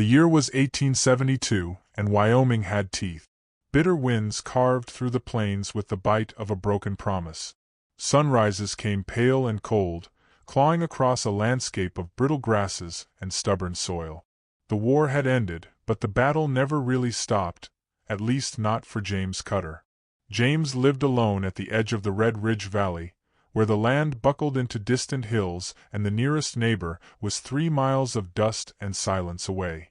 The year was 1872, and Wyoming had teeth. Bitter winds carved through the plains with the bite of a broken promise. Sunrises came pale and cold, clawing across a landscape of brittle grasses and stubborn soil. The war had ended, but the battle never really stopped, at least not for James Cutter. James lived alone at the edge of the Red Ridge Valley, where the land buckled into distant hills and the nearest neighbor was 3 miles of dust and silence away.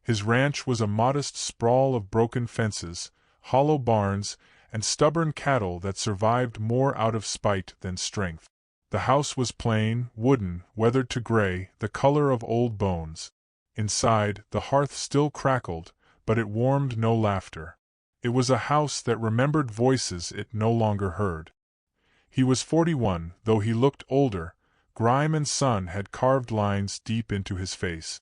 His ranch was a modest sprawl of broken fences, hollow barns, and stubborn cattle that survived more out of spite than strength. The house was plain, wooden, weathered to gray, the color of old bones. Inside, the hearth still crackled, but it warmed no laughter. It was a house that remembered voices it no longer heard. He was 41, though he looked older. Grime and sun had carved lines deep into his face.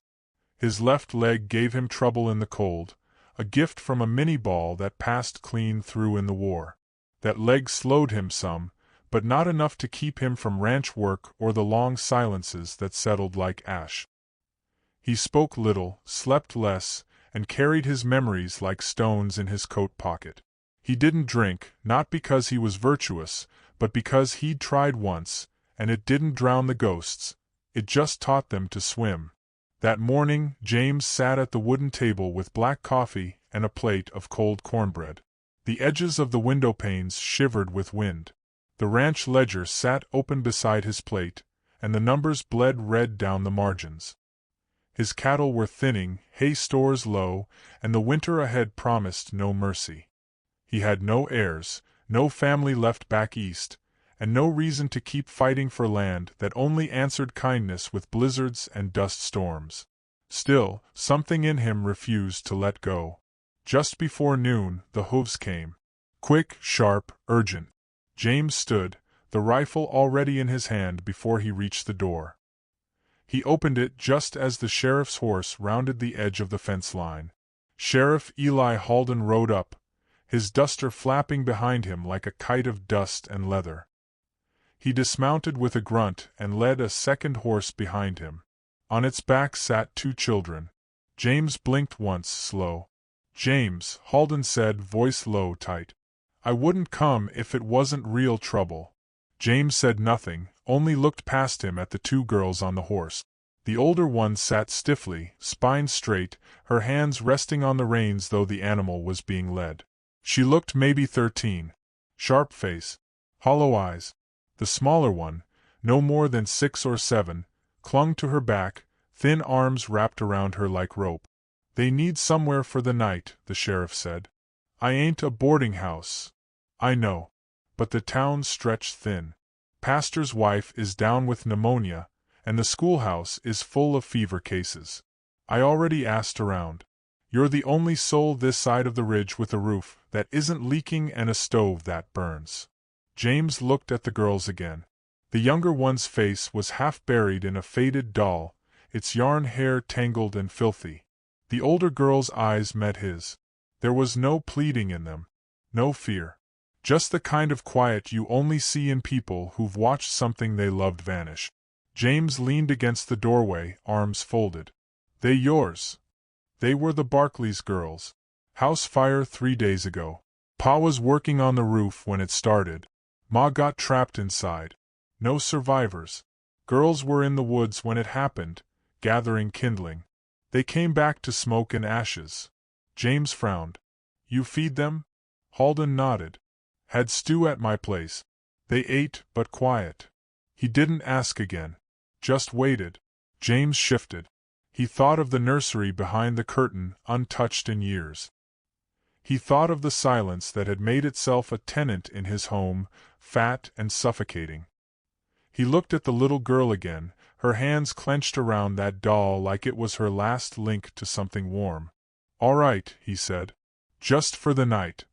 His left leg gave him trouble in the cold, a gift from a mini-ball that passed clean through in the war. That leg slowed him some, but not enough to keep him from ranch work or the long silences that settled like ash. He spoke little, slept less, and carried his memories like stones in his coat pocket. He didn't drink, not because he was virtuous, but because he'd tried once, and it didn't drown the ghosts, it just taught them to swim. That morning, James sat at the wooden table with black coffee and a plate of cold cornbread. The edges of the window panes shivered with wind. The ranch ledger sat open beside his plate, and the numbers bled red down the margins. His cattle were thinning, hay stores low, and the winter ahead promised no mercy. He had no heirs, no family left back east, and no reason to keep fighting for land that only answered kindness with blizzards and dust storms. Still, something in him refused to let go. Just before noon, the hooves came. Quick, sharp, urgent. James stood, the rifle already in his hand before he reached the door. He opened it just as the sheriff's horse rounded the edge of the fence line. Sheriff Eli Halden rode up, his duster flapping behind him like a kite of dust and leather. He dismounted with a grunt and led a second horse behind him. On its back sat 2 children. James blinked once, slow. "James," Halden said, voice low, tight. "I wouldn't come if it wasn't real trouble." James said nothing, only looked past him at the 2 girls on the horse. The older one sat stiffly, spine straight, her hands resting on the reins though the animal was being led. She looked maybe 13. Sharp face. Hollow eyes. The smaller one, no more than 6 or 7, clung to her back, thin arms wrapped around her like rope. "They need somewhere for the night," the sheriff said. "I ain't a boarding house." "I know. But the town's stretched thin. Pastor's wife is down with pneumonia, and the schoolhouse is full of fever cases. I already asked around. You're the only soul this side of the ridge with a roof that isn't leaking and a stove that burns." James looked at the girls again. The younger one's face was half buried in a faded doll, its yarn hair tangled and filthy. The older girl's eyes met his. There was no pleading in them, no fear. Just the kind of quiet you only see in people who've watched something they loved vanish. James leaned against the doorway, arms folded. "They yours?" They were the Barclays girls. House fire 3 days ago. Pa was working on the roof when it started. Ma got trapped inside. No survivors. Girls were in the woods when it happened, gathering kindling. They came back to smoke and ashes. James frowned. "You feed them?" Halden nodded. "Had stew at my place. They ate, but quiet." He didn't ask again. Just waited. James shifted. He thought of the nursery behind the curtain, untouched in years. He thought of the silence that had made itself a tenant in his home, fat and suffocating. He looked at the little girl again, her hands clenched around that doll like it was her last link to something warm. "All right," he said. "Just for the night."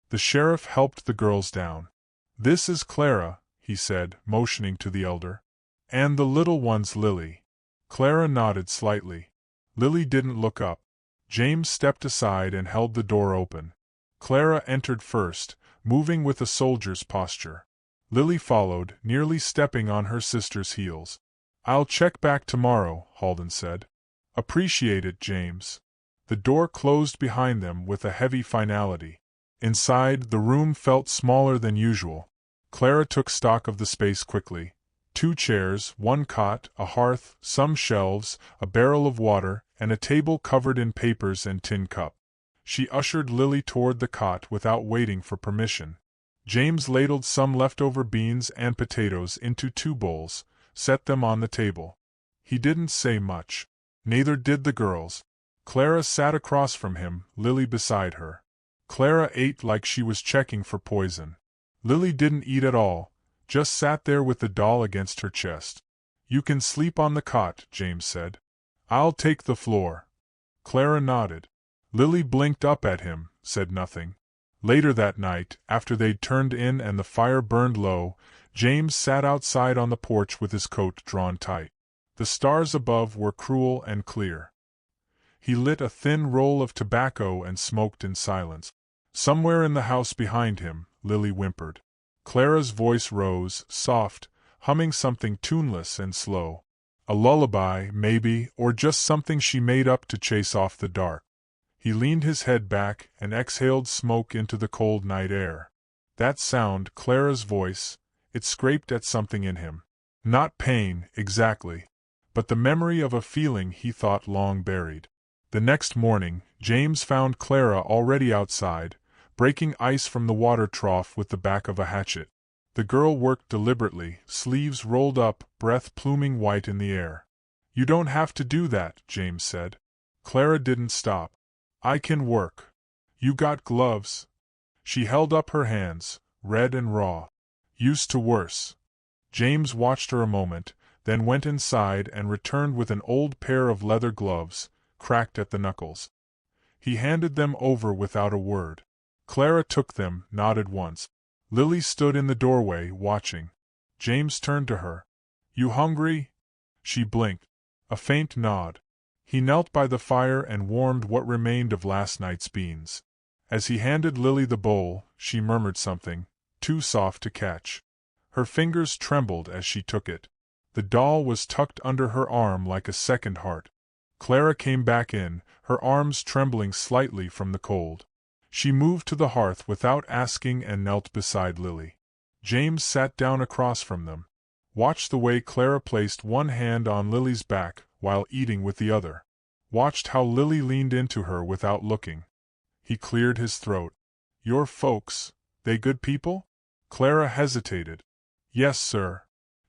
The sheriff helped the girls down. "This is Clara," he said, motioning to the elder. "And the little one's Lily." Clara nodded slightly. Lily didn't look up. James stepped aside and held the door open. Clara entered first, moving with a soldier's posture. Lily followed, nearly stepping on her sister's heels. "I'll check back tomorrow," Halden said. Appreciate it, James. The door closed behind them with a heavy finality. Inside, the room felt smaller than usual. Clara took stock of the space quickly. 2 chairs, 1 cot, a hearth, some shelves, a barrel of water, and a table covered in papers and tin cup. She ushered Lily toward the cot without waiting for permission. James ladled some leftover beans and potatoes into 2 bowls, set them on the table. He didn't say much. Neither did the girls. Clara sat across from him, Lily beside her. Clara ate like she was checking for poison. Lily didn't eat at all, just sat there with the doll against her chest. You can sleep on the cot, James said. I'll take the floor. Clara nodded. Lily blinked up at him, said nothing. Later that night, after they'd turned in and the fire burned low, James sat outside on the porch with his coat drawn tight. The stars above were cruel and clear. He lit a thin roll of tobacco and smoked in silence. Somewhere in the house behind him, Lily whimpered. Clara's voice rose, soft, humming something tuneless and slow. A lullaby, maybe, or just something she made up to chase off the dark. He leaned his head back and exhaled smoke into the cold night air. That sound, Clara's voice, it scraped at something in him. Not pain, exactly, but the memory of a feeling he thought long buried. The next morning, James found Clara already outside, breaking ice from the water trough with the back of a hatchet. The girl worked deliberately, sleeves rolled up, breath pluming white in the air. You don't have to do that, James said. Clara didn't stop. I can work. You got gloves? She held up her hands, red and raw. Used to worse. James watched her a moment, then went inside and returned with an old pair of leather gloves, cracked at the knuckles. He handed them over without a word. Clara took them, nodded once. Lily stood in the doorway, watching. James turned to her. You hungry? She blinked. A faint nod. He knelt by the fire and warmed what remained of last night's beans. As he handed Lily the bowl, she murmured something, too soft to catch. Her fingers trembled as she took it. The doll was tucked under her arm like a second heart. Clara came back in, her arms trembling slightly from the cold. She moved to the hearth without asking and knelt beside Lily. James sat down across from them. Watched the way Clara placed one hand on Lily's back while eating with the other. Watched how Lily leaned into her without looking. He cleared his throat. Your folks, they good people? Clara hesitated. Yes, sir.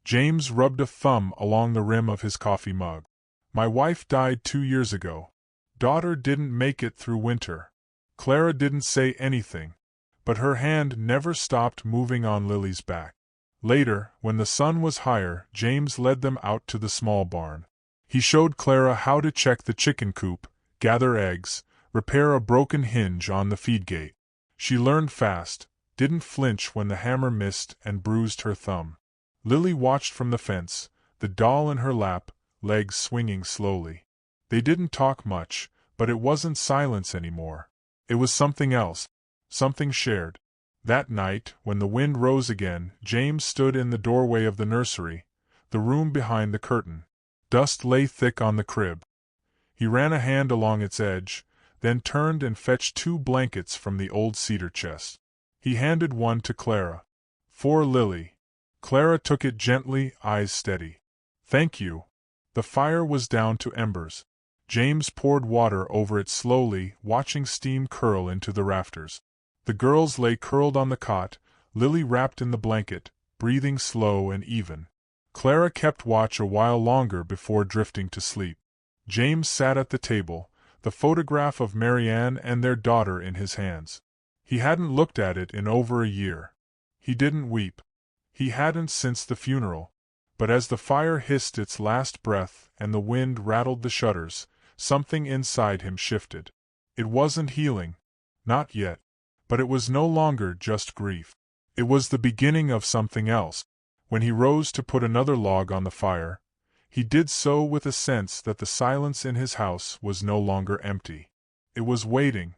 James rubbed a thumb along the rim of his coffee mug. My wife died 2 years ago. Daughter didn't make it through winter. Clara didn't say anything, but her hand never stopped moving on Lily's back. Later, when the sun was higher, James led them out to the small barn. He showed Clara how to check the chicken coop, gather eggs, repair a broken hinge on the feed gate. She learned fast, didn't flinch when the hammer missed and bruised her thumb. Lily watched from the fence, the doll in her lap, legs swinging slowly. They didn't talk much, but it wasn't silence anymore. It was something else, something shared. That night, when the wind rose again, James stood in the doorway of the nursery, the room behind the curtain. Dust lay thick on the crib. He ran a hand along its edge, then turned and fetched 2 blankets from the old cedar chest. He handed one to Clara. For Lily. Clara took it gently, eyes steady. Thank you. The fire was down to embers. James poured water over it slowly, watching steam curl into the rafters. The girls lay curled on the cot, Lily wrapped in the blanket, breathing slow and even. Clara kept watch a while longer before drifting to sleep. James sat at the table, the photograph of Marianne and their daughter in his hands. He hadn't looked at it in over a year. He didn't weep. He hadn't since the funeral. But as the fire hissed its last breath and the wind rattled the shutters, something inside him shifted. It wasn't healing. Not yet. But it was no longer just grief. It was the beginning of something else. When he rose to put another log on the fire, he did so with a sense that the silence in his house was no longer empty. It was waiting.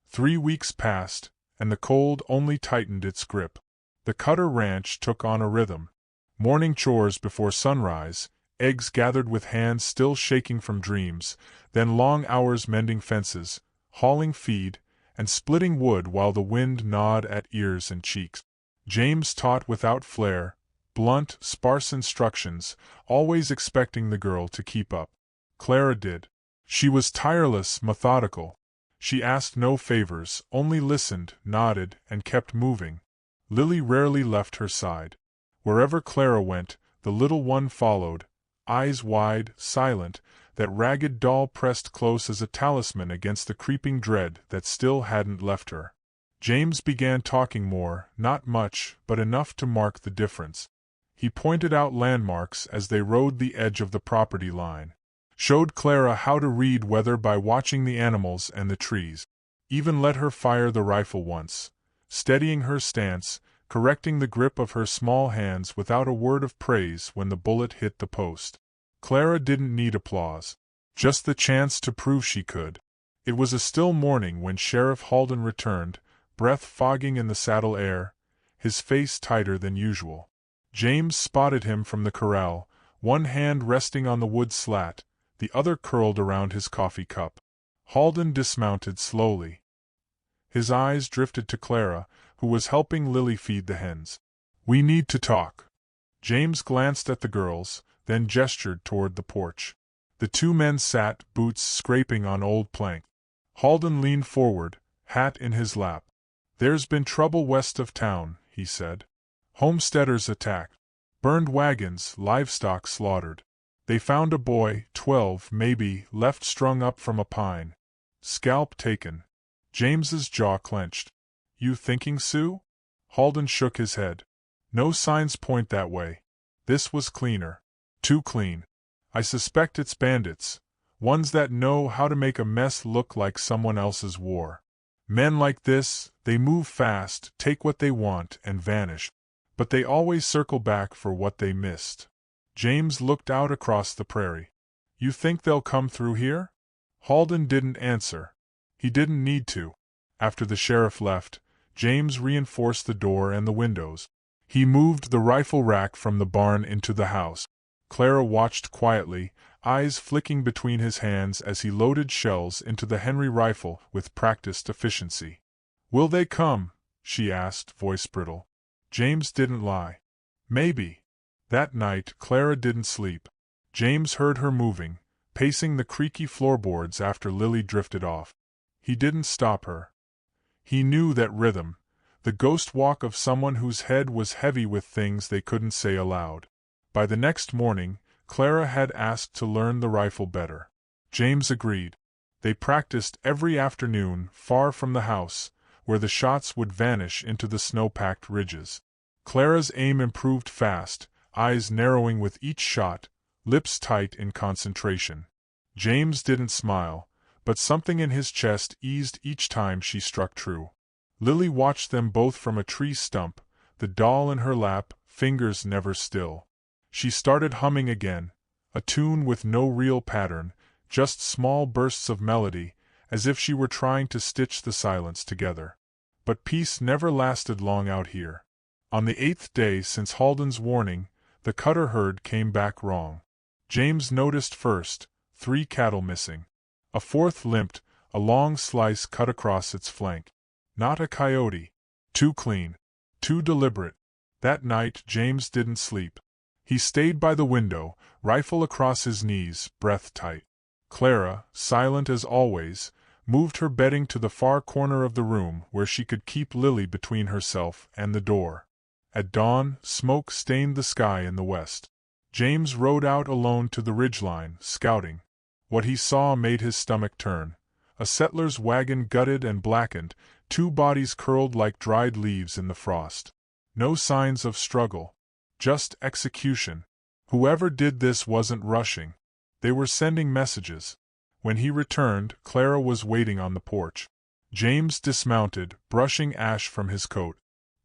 3 weeks passed, and the cold only tightened its grip. The Cutter Ranch took on a rhythm. Morning chores before sunrise, eggs gathered with hands still shaking from dreams, then long hours mending fences, hauling feed, and splitting wood while the wind gnawed at ears and cheeks. James taught without flair, blunt, sparse instructions, always expecting the girl to keep up. Clara did. She was tireless, methodical. She asked no favors, only listened, nodded, and kept moving. Lily rarely left her side. Wherever Clara went, the little one followed, eyes wide, silent, that ragged doll pressed close as a talisman against the creeping dread that still hadn't left her. James began talking more, not much, but enough to mark the difference. He pointed out landmarks as they rode the edge of the property line. Showed Clara how to read weather by watching the animals and the trees. Even let her fire the rifle once, steadying her stance, correcting the grip of her small hands without a word of praise when the bullet hit the post. Clara didn't need applause, just the chance to prove she could. It was a still morning when Sheriff Halden returned, breath fogging in the saddle air, his face tighter than usual. James spotted him from the corral, one hand resting on the wood slat, the other curled around his coffee cup. Halden dismounted slowly. His eyes drifted to Clara, who was helping Lily feed the hens. "We need to talk." James glanced at the girls, then gestured toward the porch. The two men sat, boots scraping on old plank. Halden leaned forward, hat in his lap. "There's been trouble west of town," he said. "Homesteaders attacked. Burned wagons, livestock slaughtered. They found a boy, 12 maybe, left strung up from a pine. Scalp taken." James's jaw clenched. "You thinking, Sue?" Halden shook his head. "No signs point that way. This was cleaner. Too clean. I suspect it's bandits, ones that know how to make a mess look like someone else's war. Men like this, they move fast, take what they want, and vanish. But they always circle back for what they missed." James looked out across the prairie. "You think they'll come through here?" Halden didn't answer. He didn't need to. After the sheriff left, James reinforced the door and the windows. He moved the rifle rack from the barn into the house. Clara watched quietly, eyes flicking between his hands as he loaded shells into the Henry rifle with practiced efficiency. "Will they come?" she asked, voice brittle. James didn't lie. "Maybe." That night, Clara didn't sleep. James heard her moving, pacing the creaky floorboards after Lily drifted off. He didn't stop her. He knew that rhythm, the ghost walk of someone whose head was heavy with things they couldn't say aloud. By the next morning, Clara had asked to learn the rifle better. James agreed. They practiced every afternoon, far from the house, where the shots would vanish into the snow-packed ridges. Clara's aim improved fast, eyes narrowing with each shot, lips tight in concentration. James didn't smile, but something in his chest eased each time she struck true. Lily watched them both from a tree stump, the doll in her lap, fingers never still. She started humming again, a tune with no real pattern, just small bursts of melody, as if she were trying to stitch the silence together. But peace never lasted long out here. On the 8th day since Halden's warning, the Cutter herd came back wrong. James noticed first, 3 cattle missing. A 4th limped, a long slice cut across its flank. Not a coyote. Too clean. Too deliberate. That night James didn't sleep. He stayed by the window, rifle across his knees, breath tight. Clara, silent as always, moved her bedding to the far corner of the room where she could keep Lily between herself and the door. At dawn, smoke stained the sky in the west. James rode out alone to the ridgeline, scouting. What he saw made his stomach turn. A settler's wagon gutted and blackened, 2 bodies curled like dried leaves in the frost. No signs of struggle. Just execution. Whoever did this wasn't rushing. They were sending messages. When he returned, Clara was waiting on the porch. James dismounted, brushing ash from his coat.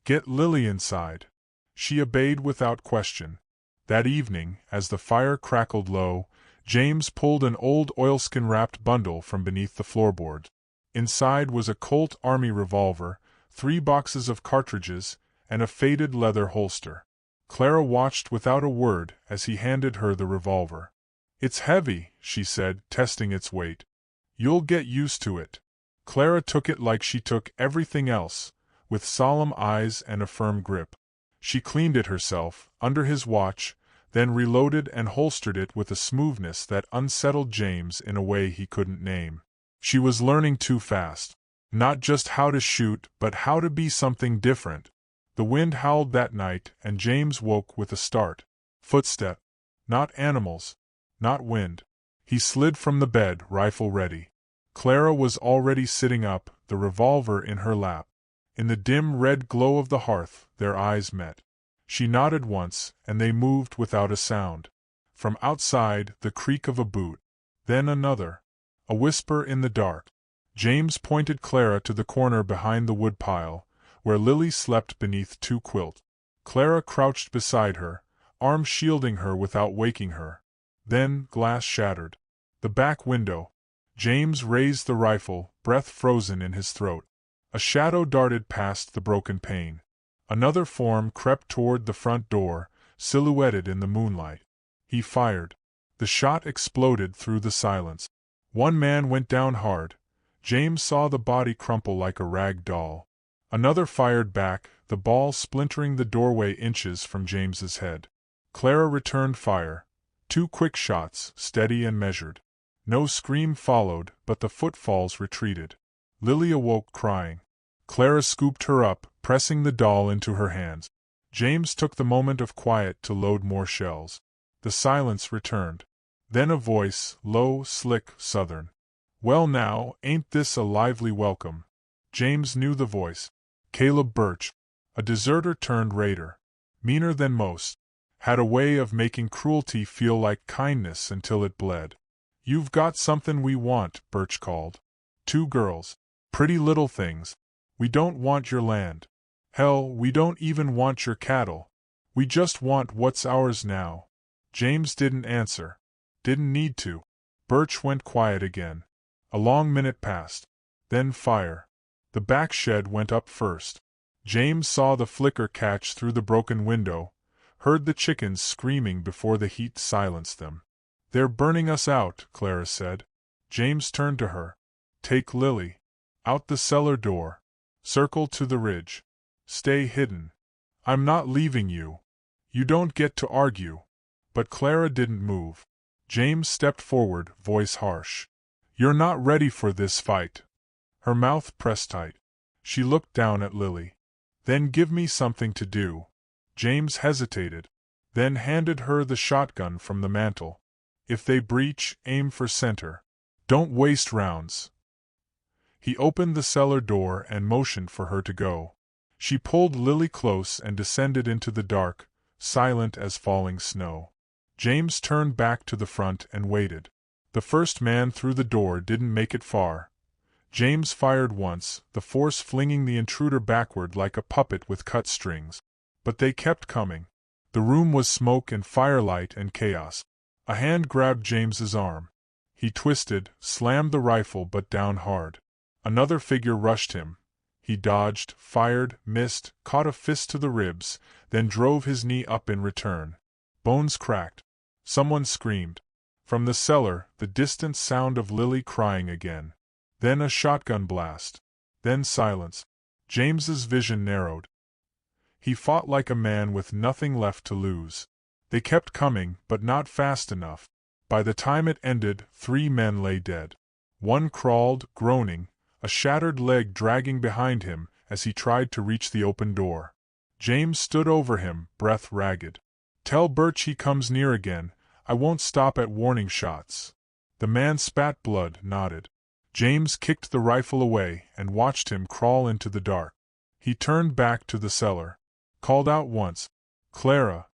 "Get Lily inside." She obeyed without question. That evening, as the fire crackled low, James pulled an old oilskin-wrapped bundle from beneath the floorboard. Inside was a Colt Army revolver, 3 boxes of cartridges, and a faded leather holster. Clara watched without a word as he handed her the revolver. "It's heavy," she said, testing its weight. "You'll get used to it." Clara took it like she took everything else, with solemn eyes and a firm grip. She cleaned it herself, under his watch, then reloaded and holstered it with a smoothness that unsettled James in a way he couldn't name. She was learning too fast. Not just how to shoot, but how to be something different. The wind howled that night, and James woke with a start. Footstep. Not animals. Not wind. He slid from the bed, rifle ready. Clara was already sitting up, the revolver in her lap. In the dim red glow of the hearth, their eyes met. She nodded once, and they moved without a sound. From outside, the creak of a boot. Then another. A whisper in the dark. James pointed Clara to the corner behind the woodpile, where Lily slept beneath two quilts. Clara crouched beside her, arms shielding her without waking her. Then, glass shattered. The back window. James raised the rifle, breath frozen in his throat. A shadow darted past the broken pane. Another form crept toward the front door, silhouetted in the moonlight. He fired. The shot exploded through the silence. One man went down hard. James saw the body crumple like a rag doll. Another fired back, the ball splintering the doorway inches from James's head. Clara returned fire. 2 quick shots, steady and measured. No scream followed, but the footfalls retreated. Lily awoke crying. Clara scooped her up, pressing the doll into her hands. James took the moment of quiet to load more shells. The silence returned. Then a voice, low, slick, southern. "Well now, ain't this a lively welcome?" James knew the voice. Caleb Birch. A deserter turned raider. Meaner than most. Had a way of making cruelty feel like kindness until it bled. "You've got something we want," Birch called. 2 girls. "Pretty little things. We don't want your land. Hell, we don't even want your cattle. We just want what's ours now." James didn't answer. Didn't need to. Birch went quiet again. A long minute passed. Then fire. The back shed went up first. James saw the flicker catch through the broken window, heard the chickens screaming before the heat silenced them. "They're burning us out," Clara said. James turned to her. "Take Lily. Out the cellar door. Circle to the ridge. Stay hidden. I'm not leaving you. You don't get to argue." But Clara didn't move. James stepped forward, voice harsh. "You're not ready for this fight." Her mouth pressed tight. She looked down at Lily. "Then give me something to do." James hesitated, then handed her the shotgun from the mantel. "If they breach, aim for center. Don't waste rounds." He opened the cellar door and motioned for her to go. She pulled Lily close and descended into the dark, silent as falling snow. James turned back to the front and waited. The first man through the door didn't make it far. James fired once, the force flinging the intruder backward like a puppet with cut strings. But they kept coming. The room was smoke and firelight and chaos. A hand grabbed James's arm. He twisted, slammed the rifle but down hard. Another figure rushed him. He dodged, fired, missed, caught a fist to the ribs, then drove his knee up in return. Bones cracked. Someone screamed. From the cellar, the distant sound of Lily crying again. Then a shotgun blast. Then silence. James's vision narrowed. He fought like a man with nothing left to lose. They kept coming, but not fast enough. By the time it ended, 3 men lay dead. One crawled, groaning, a shattered leg dragging behind him as he tried to reach the open door. James stood over him, breath ragged. "Tell Birch he comes near again. I won't stop at warning shots." The man spat blood, nodded. James kicked the rifle away and watched him crawl into the dark. He turned back to the cellar. Called out once. "Clara."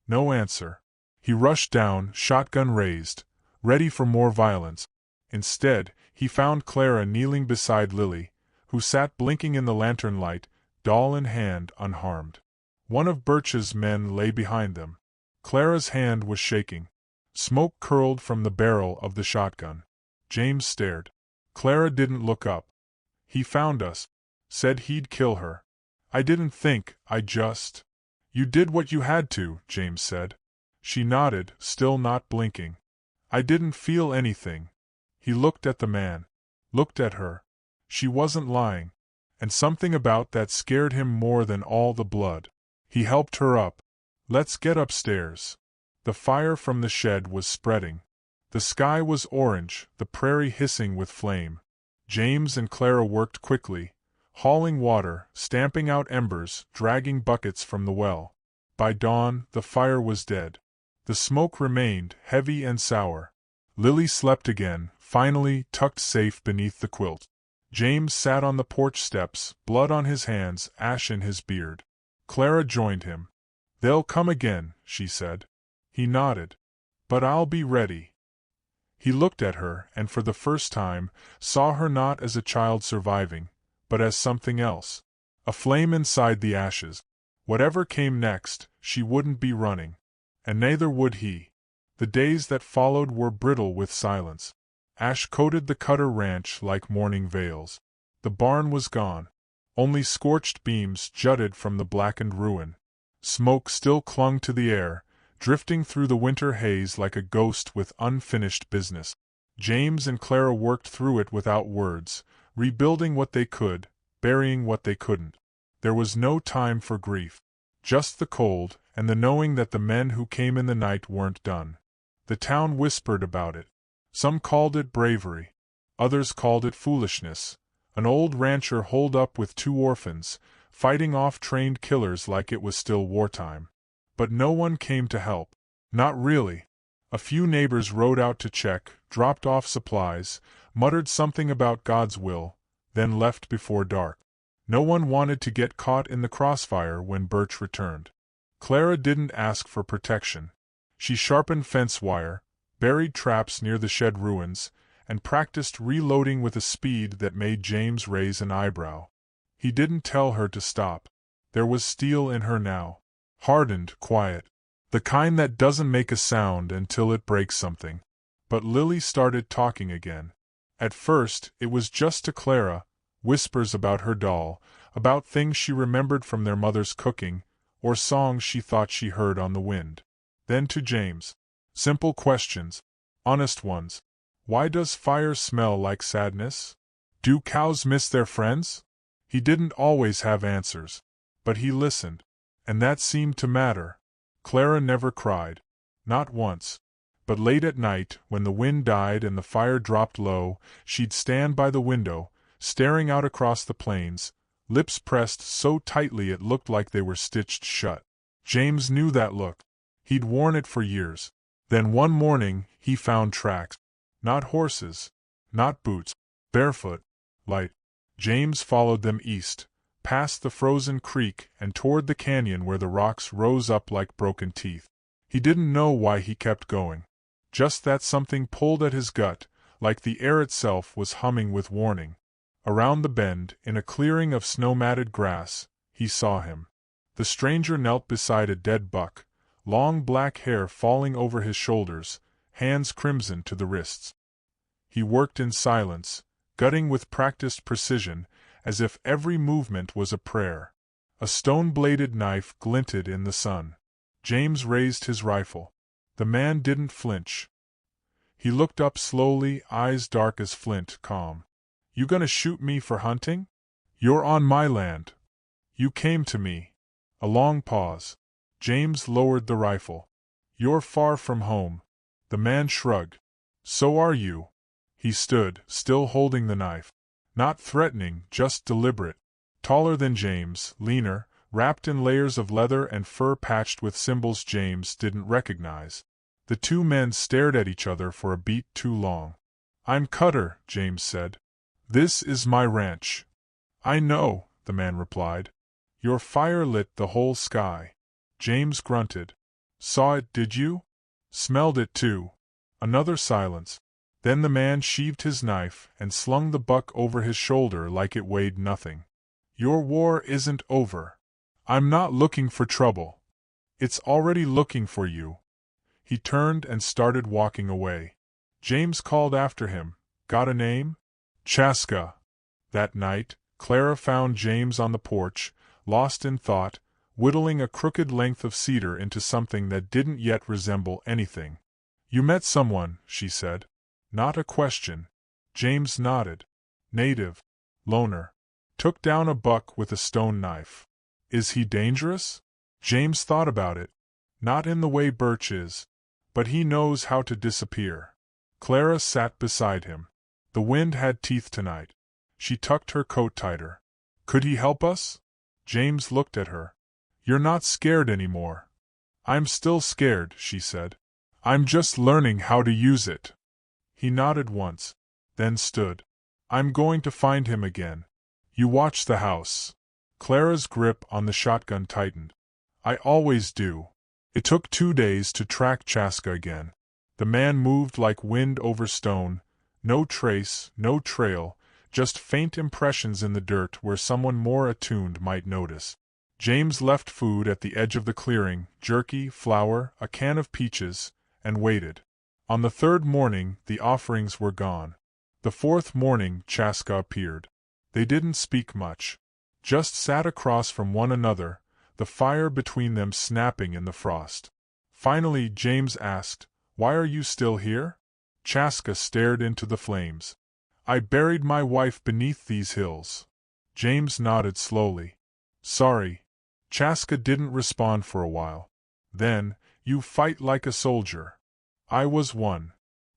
No answer. He rushed down, shotgun raised, ready for more violence. Instead, he found Clara kneeling beside Lily, who sat blinking in the lantern light, doll in hand, unharmed. One of Birch's men lay behind them. Clara's hand was shaking. Smoke curled from the barrel of the shotgun. James stared. Clara didn't look up. "He found us. Said he'd kill her. I didn't think, I just..." You did what you had to, James said. She nodded, still not blinking. I didn't feel anything. He looked at the man. Looked at her. She wasn't lying. And something about that scared him more than all the blood. He helped her up. Let's get upstairs. The fire from the shed was spreading. The sky was orange, the prairie hissing with flame. James and Clara worked quickly, hauling water, stamping out embers, dragging buckets from the well. By dawn, the fire was dead. The smoke remained, heavy and sour. Lily slept again, finally tucked safe beneath the quilt. James sat on the porch steps, blood on his hands, ash in his beard. Clara joined him. They'll come again, she said. He nodded. But I'll be ready. He looked at her, and for the first time, saw her not as a child surviving, but as something else. A flame inside the ashes. Whatever came next, she wouldn't be running. And neither would he. The days that followed were brittle with silence. Ash coated the Cutter ranch like mourning veils. The barn was gone. Only scorched beams jutted from the blackened ruin. Smoke still clung to the air, drifting through the winter haze like a ghost with unfinished business. James and Clara worked through it without words, rebuilding what they could, burying what they couldn't. There was no time for grief. Just the cold, and the knowing that the men who came in the night weren't done. The town whispered about it. Some called it bravery. Others called it foolishness. An old rancher holed up with 2 orphans, fighting off trained killers like it was still wartime. But no one came to help. Not really. A few neighbors rode out to check, dropped off supplies, muttered something about God's will, then left before dark. No one wanted to get caught in the crossfire when Birch returned. Clara didn't ask for protection. She sharpened fence wire, buried traps near the shed ruins, and practiced reloading with a speed that made James raise an eyebrow. He didn't tell her to stop. There was steel in her now. Hardened, quiet. The kind that doesn't make a sound until it breaks something. But Lily started talking again. At first, it was just to Clara, whispers about her doll, about things she remembered from their mother's cooking, or songs she thought she heard on the wind. Then to James. Simple questions. Honest ones. Why does fire smell like sadness? Do cows miss their friends? He didn't always have answers. But he listened. And that seemed to matter. Clara never cried. Not once. But late at night, when the wind died and the fire dropped low, she'd stand by the window, staring out across the plains, lips pressed so tightly it looked like they were stitched shut. James knew that look. He'd worn it for years. Then one morning, he found tracks. Not horses. Not boots. Barefoot. Light. James followed them east, past the frozen creek and toward the canyon where the rocks rose up like broken teeth. He didn't know why he kept going. Just that something pulled at his gut, like the air itself was humming with warning. Around the bend, in a clearing of snow-matted grass, he saw him. The stranger knelt beside a dead buck, long black hair falling over his shoulders, hands crimson to the wrists. He worked in silence, gutting with practiced precision, as if every movement was a prayer. A stone-bladed knife glinted in the sun. James raised his rifle. The man didn't flinch. He looked up slowly, eyes dark as flint, calm. You gonna shoot me for hunting? You're on my land. You came to me. A long pause. James lowered the rifle. You're far from home. The man shrugged. So are you. He stood, still holding the knife. Not threatening, just deliberate. Taller than James, leaner, wrapped in layers of leather and fur patched with symbols James didn't recognize. The 2 men stared at each other for a beat too long. I'm Cutter, James said. This is my ranch. I know, the man replied. Your fire lit the whole sky. James grunted. Saw it, did you? Smelled it too. Another silence. Then the man sheathed his knife and slung the buck over his shoulder like it weighed nothing. Your war isn't over. I'm not looking for trouble. It's already looking for you. He turned and started walking away. James called after him. Got a name? Chaska. That night, Clara found James on the porch, lost in thought, whittling a crooked length of cedar into something that didn't yet resemble anything. "You met someone," she said. Not a question. James nodded. "Native. Loner. Took down a buck with a stone knife." "Is he dangerous?" James thought about it. "Not in the way Birch is. But he knows how to disappear." Clara sat beside him. The wind had teeth tonight. She tucked her coat tighter. "Could he help us?" James looked at her. "You're not scared anymore." "I'm still scared," she said. "I'm just learning how to use it." He nodded once, then stood. "I'm going to find him again. You watch the house." Clara's grip on the shotgun tightened. "I always do." It took 2 days to track Chaska again. The man moved like wind over stone, no trace, no trail, just faint impressions in the dirt where someone more attuned might notice. James left food at the edge of the clearing, jerky, flour, a can of peaches, and waited. On the 3rd morning, the offerings were gone. The 4th morning, Chaska appeared. They didn't speak much. Just sat across from one another, the fire between them snapping in the frost. Finally, James asked, "Why are you still here?" Chaska stared into the flames. "I buried my wife beneath these hills." James nodded slowly. "Sorry." Chaska didn't respond for a while. Then, "You fight like a soldier." "I was one."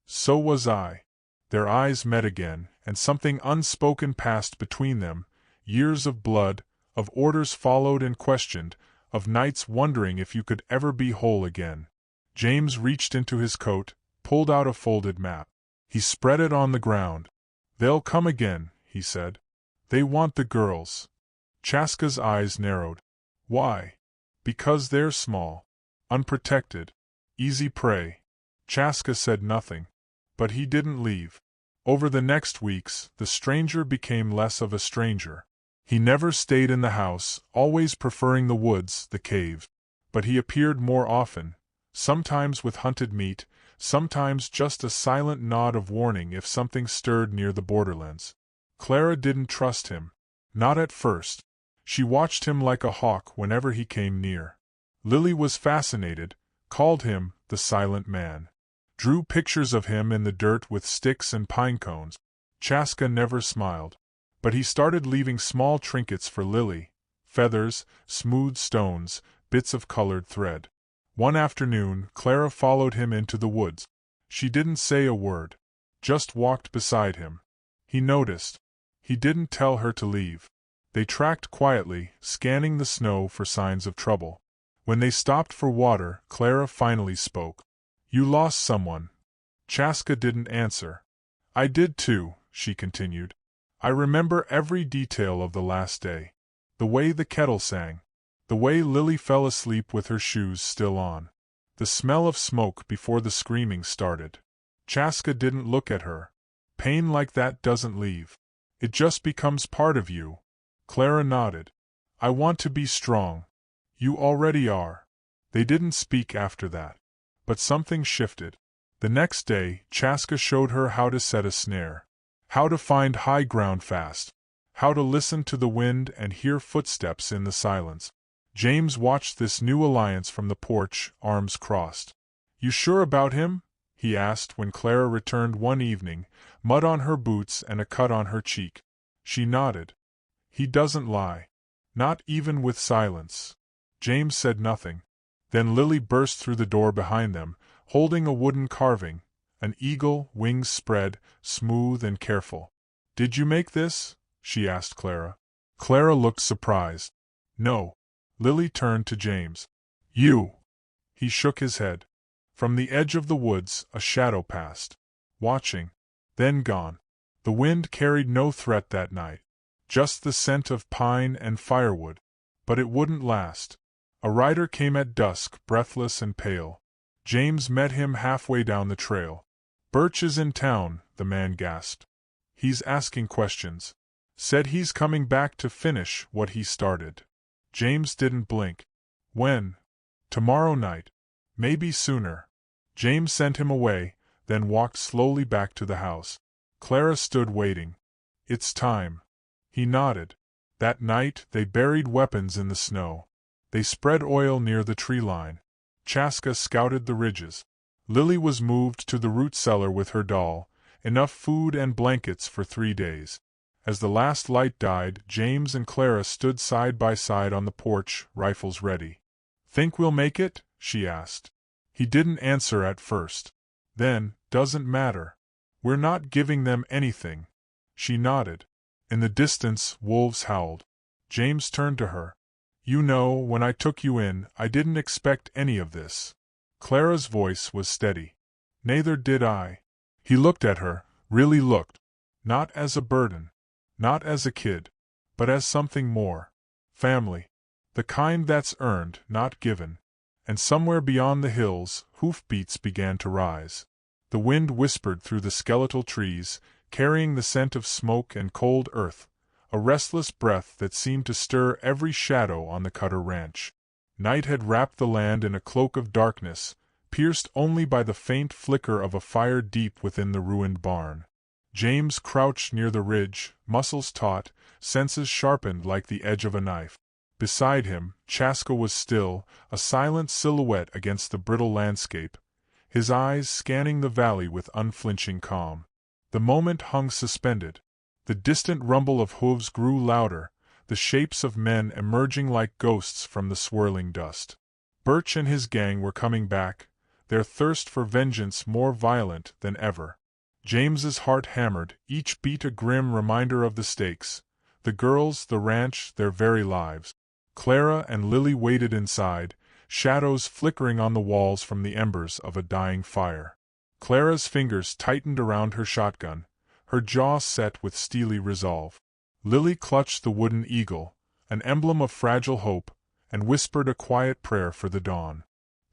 "So was I." Their eyes met again, and something unspoken passed between them. Years of blood, of orders followed and questioned, of nights wondering if you could ever be whole again. James reached into his coat, pulled out a folded map. He spread it on the ground. "They'll come again," he said. "They want the girls." Chaska's eyes narrowed. "Why?" "Because they're small. Unprotected. Easy prey." Chaska said nothing. But he didn't leave. Over the next weeks, the stranger became less of a stranger. He never stayed in the house, always preferring the woods, the cave. But he appeared more often, sometimes with hunted meat, sometimes just a silent nod of warning if something stirred near the borderlands. Clara didn't trust him. Not at first. She watched him like a hawk whenever he came near. Lily was fascinated, called him the silent man. Drew pictures of him in the dirt with sticks and pine cones. Chaska never smiled. But he started leaving small trinkets for Lily: feathers, smooth stones, bits of colored thread. One afternoon, Clara followed him into the woods. She didn't say a word. Just walked beside him. He noticed. He didn't tell her to leave. They tracked quietly, scanning the snow for signs of trouble. When they stopped for water, Clara finally spoke. "You lost someone." Chaska didn't answer. "I did too," she continued. "I remember every detail of the last day. The way the kettle sang. The way Lily fell asleep with her shoes still on. The smell of smoke before the screaming started." Chaska didn't look at her. "Pain like that doesn't leave. It just becomes part of you." Clara nodded. "I want to be strong." "You already are." They didn't speak after that. But something shifted. The next day, Chaska showed her how to set a snare. How to find high ground fast. How to listen to the wind and hear footsteps in the silence. James watched this new alliance from the porch, arms crossed. "You sure about him?" he asked when Clara returned one evening, mud on her boots and a cut on her cheek. She nodded. "He doesn't lie. Not even with silence." James said nothing. Then Lily burst through the door behind them, holding a wooden carving, an eagle, wings spread, smooth and careful. "Did you make this?" she asked Clara. Clara looked surprised. "No." Lily turned to James. "You." He shook his head. From the edge of the woods, a shadow passed. Watching. Then gone. The wind carried no threat that night. Just the scent of pine and firewood. But it wouldn't last. A rider came at dusk, breathless and pale. James met him halfway down the trail. "Birch is in town," the man gasped. "He's asking questions. Said he's coming back to finish what he started." James didn't blink. "When?" "Tomorrow night. Maybe sooner." James sent him away, then walked slowly back to the house. Clara stood waiting. "It's time." He nodded. That night, they buried weapons in the snow. They spread oil near the tree line. Chaska scouted the ridges. Lily was moved to the root cellar with her doll, enough food and blankets for 3 days. As the last light died, James and Clara stood side by side on the porch, rifles ready. "Think we'll make it?" she asked. He didn't answer at first. Then, "Doesn't matter. We're not giving them anything." She nodded. In the distance, wolves howled. James turned to her. "You know, when I took you in, I didn't expect any of this." Clara's voice was steady. "Neither did I." He looked at her, really looked. Not as a burden. Not as a kid. But as something more. Family. The kind that's earned, not given. And somewhere beyond the hills, hoofbeats began to rise. The wind whispered through the skeletal trees, carrying the scent of smoke and cold earth, a restless breath that seemed to stir every shadow on the Cutter ranch. Night had wrapped the land in a cloak of darkness, pierced only by the faint flicker of a fire deep within the ruined barn. James crouched near the ridge, muscles taut, senses sharpened like the edge of a knife. Beside him, Chaska was still, a silent silhouette against the brittle landscape, his eyes scanning the valley with unflinching calm. The moment hung suspended. The distant rumble of hooves grew louder, the shapes of men emerging like ghosts from the swirling dust. Birch and his gang were coming back, their thirst for vengeance more violent than ever. James's heart hammered, each beat a grim reminder of the stakes. The girls, the ranch, their very lives. Clara and Lily waited inside, shadows flickering on the walls from the embers of a dying fire. Clara's fingers tightened around her shotgun, her jaw set with steely resolve. Lily clutched the wooden eagle, an emblem of fragile hope, and whispered a quiet prayer for the dawn.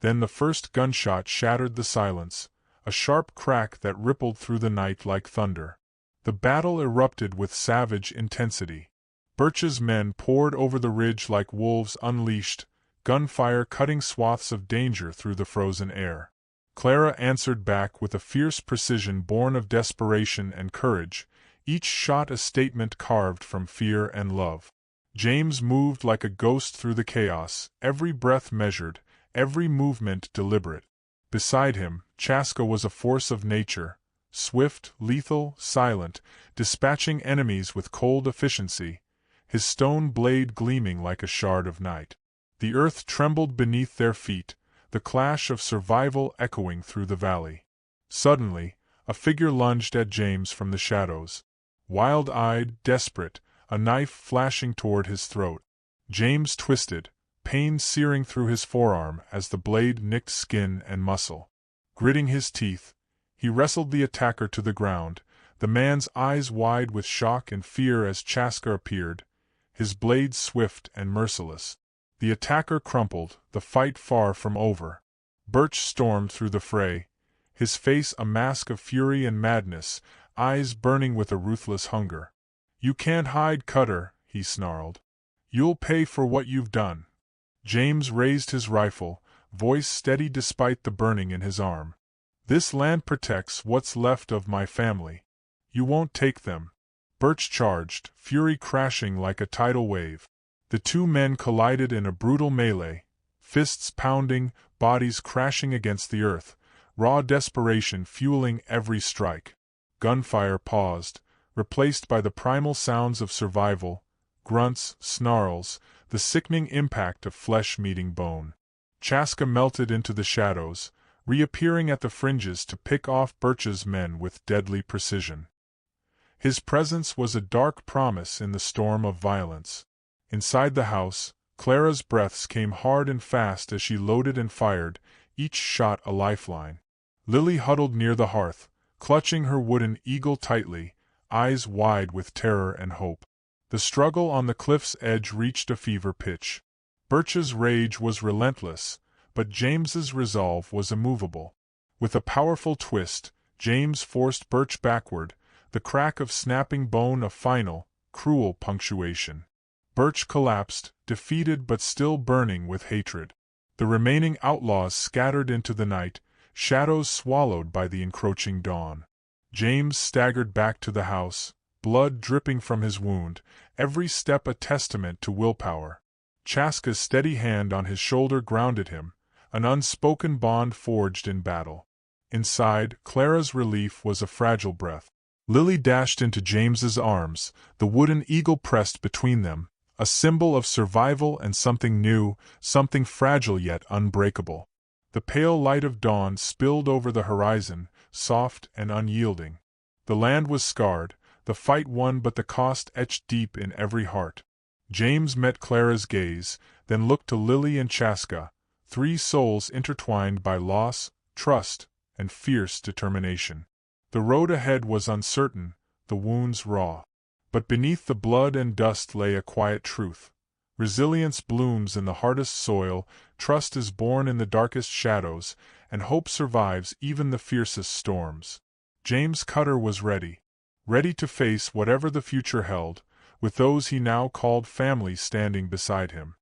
Then the first gunshot shattered the silence, a sharp crack that rippled through the night like thunder. The battle erupted with savage intensity. Birch's men poured over the ridge like wolves unleashed, gunfire cutting swaths of danger through the frozen air. Clara answered back with a fierce precision born of desperation and courage, each shot a statement carved from fear and love. James moved like a ghost through the chaos, every breath measured, every movement deliberate. Beside him, Chaska was a force of nature, swift, lethal, silent, dispatching enemies with cold efficiency, his stone blade gleaming like a shard of night. The earth trembled beneath their feet, the clash of survival echoing through the valley. Suddenly, a figure lunged at James from the shadows. Wild-eyed, desperate, a knife flashing toward his throat. James twisted, pain searing through his forearm as the blade nicked skin and muscle. Gritting his teeth, he wrestled the attacker to the ground, the man's eyes wide with shock and fear as Chaska appeared, his blade swift and merciless. The attacker crumpled, the fight far from over. Birch stormed through the fray, his face a mask of fury and madness, eyes burning with a ruthless hunger. "You can't hide, Cutter," he snarled. "You'll pay for what you've done." James raised his rifle, voice steady despite the burning in his arm. "This land protects what's left of my family. You won't take them." Birch charged, fury crashing like a tidal wave. The two men collided in a brutal melee, fists pounding, bodies crashing against the earth, raw desperation fueling every strike. Gunfire paused, replaced by the primal sounds of survival, grunts, snarls, the sickening impact of flesh meeting bone. Chaska melted into the shadows, reappearing at the fringes to pick off Birch's men with deadly precision. His presence was a dark promise in the storm of violence. Inside the house, Clara's breaths came hard and fast as she loaded and fired, each shot a lifeline. Lily huddled near the hearth, clutching her wooden eagle tightly, eyes wide with terror and hope. The struggle on the cliff's edge reached a fever pitch. Birch's rage was relentless, but James's resolve was immovable. With a powerful twist, James forced Birch backward, the crack of snapping bone a final, cruel punctuation. Birch collapsed, defeated but still burning with hatred. The remaining outlaws scattered into the night, shadows swallowed by the encroaching dawn. James staggered back to the house, blood dripping from his wound, every step a testament to willpower. Chaska's steady hand on his shoulder grounded him, an unspoken bond forged in battle. Inside, Clara's relief was a fragile breath. Lily dashed into James's arms, the wooden eagle pressed between them, a symbol of survival and something new, something fragile yet unbreakable. The pale light of dawn spilled over the horizon, soft and unyielding. The land was scarred, the fight won, but the cost etched deep in every heart. James met Clara's gaze, then looked to Lily and Chaska, three souls intertwined by loss, trust, and fierce determination. The road ahead was uncertain, the wounds raw. But beneath the blood and dust lay a quiet truth. Resilience blooms in the hardest soil, trust is born in the darkest shadows, and hope survives even the fiercest storms. James Cutter was ready. Ready to face whatever the future held, with those he now called family standing beside him.